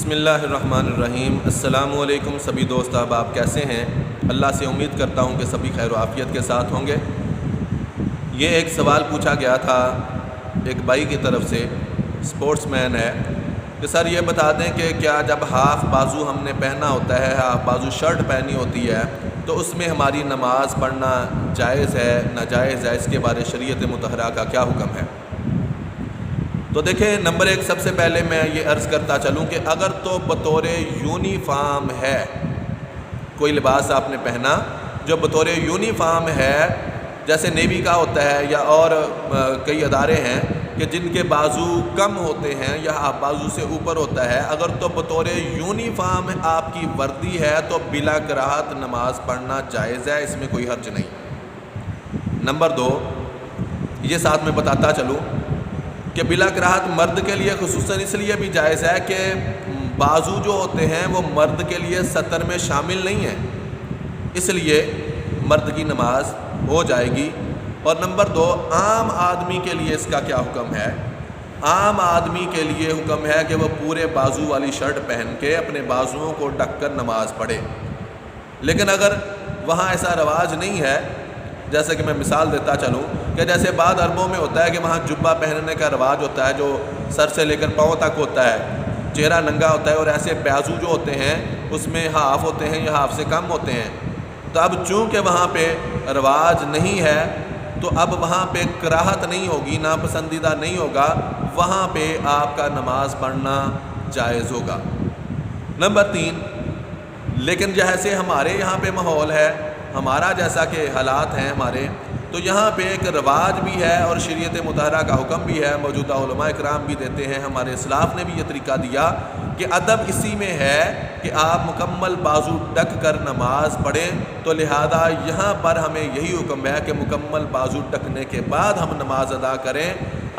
بسم اللہ الرحمن الرحیم۔ السلام علیکم سبھی دوست احباب، کیسے ہیں؟ اللہ سے امید کرتا ہوں کہ سبھی خیر و عافیت کے ساتھ ہوں گے۔ یہ ایک سوال پوچھا گیا تھا ایک بھائی کی طرف سے، سپورٹس مین ہے، کہ سر یہ بتا دیں کہ کیا جب ہاف بازو ہم نے پہنا ہوتا ہے، ہاف بازو شرٹ پہنی ہوتی ہے، تو اس میں ہماری نماز پڑھنا جائز ہے ناجائز ہے؟ اس کے بارے شریعت مطہرہ کا کیا حکم ہے؟ تو دیکھیں، نمبر ایک، سب سے پہلے میں یہ عرض کرتا چلوں کہ اگر تو بطور یونیفارم ہے، کوئی لباس آپ نے پہنا جو بطور یونیفارم ہے، جیسے نیوی کا ہوتا ہے یا اور کئی ادارے ہیں کہ جن کے بازو کم ہوتے ہیں یا بازو سے اوپر ہوتا ہے، اگر تو بطور یونیفارم آپ کی وردی ہے تو بلا کراہت نماز پڑھنا جائز ہے، اس میں کوئی حرج نہیں۔ نمبر دو، یہ ساتھ میں بتاتا چلوں کہ بلا کراہت مرد کے لیے خصوصاً اس لیے بھی جائز ہے کہ بازو جو ہوتے ہیں وہ مرد کے لیے سطر میں شامل نہیں ہیں، اس لیے مرد کی نماز ہو جائے گی۔ اور نمبر دو، عام آدمی کے لیے اس کا کیا حکم ہے؟ عام آدمی کے لیے حکم ہے کہ وہ پورے بازو والی شرٹ پہن کے اپنے بازوؤں کو ڈھک کر نماز پڑھے۔ لیکن اگر وہاں ایسا رواج نہیں ہے، جیسے کہ میں مثال دیتا چلوں کہ جیسے بعض عربوں میں ہوتا ہے کہ وہاں جبہ پہننے کا رواج ہوتا ہے جو سر سے لے کر پاؤں تک ہوتا ہے، چہرہ ننگا ہوتا ہے، اور ایسے بازو جو ہوتے ہیں اس میں ہاف ہوتے ہیں یا ہاف سے کم ہوتے ہیں۔ تو اب چونکہ وہاں پہ رواج نہیں ہے تو اب وہاں پہ کراہت نہیں ہوگی، ناپسندیدہ نہیں ہوگا، وہاں پہ آپ کا نماز پڑھنا جائز ہوگا۔ نمبر تین، لیکن جیسے ہمارے یہاں پہ ماحول ہے، ہمارا جیسا کہ حالات ہیں ہمارے، تو یہاں پہ ایک رواج بھی ہے اور شریعت مطہرہ کا حکم بھی ہے، موجودہ علماء اکرام بھی دیتے ہیں، ہمارے اسلاف نے بھی یہ طریقہ دیا کہ ادب اسی میں ہے کہ آپ مکمل بازو ڈھک کر نماز پڑھیں، تو لہذا یہاں پر ہمیں یہی حکم ہے کہ مکمل بازو ڈھکنے کے بعد ہم نماز ادا کریں۔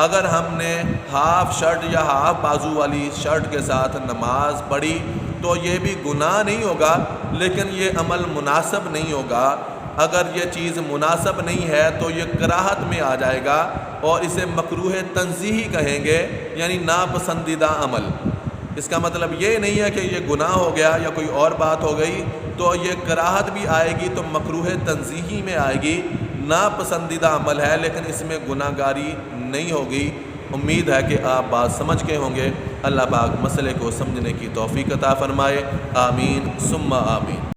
اگر ہم نے ہاف شرٹ یا ہاف بازو والی شرٹ کے ساتھ نماز پڑھی تو یہ بھی گناہ نہیں ہوگا، لیکن یہ عمل مناسب نہیں ہوگا۔ اگر یہ چیز مناسب نہیں ہے تو یہ کراہت میں آ جائے گا اور اسے مکروہ تنزیہی کہیں گے، یعنی ناپسندیدہ عمل۔ اس کا مطلب یہ نہیں ہے کہ یہ گناہ ہو گیا یا کوئی اور بات ہو گئی، تو یہ کراہت بھی آئے گی تو مکروہ تنزیہی میں آئے گی، ناپسندیدہ عمل ہے لیکن اس میں گناہ گاری نہیں ہوگی۔ امید ہے کہ آپ بات سمجھ کے ہوں گے۔ اللہ پاک مسئلے کو سمجھنے کی توفیق عطا فرمائے، آمین ثم آمین۔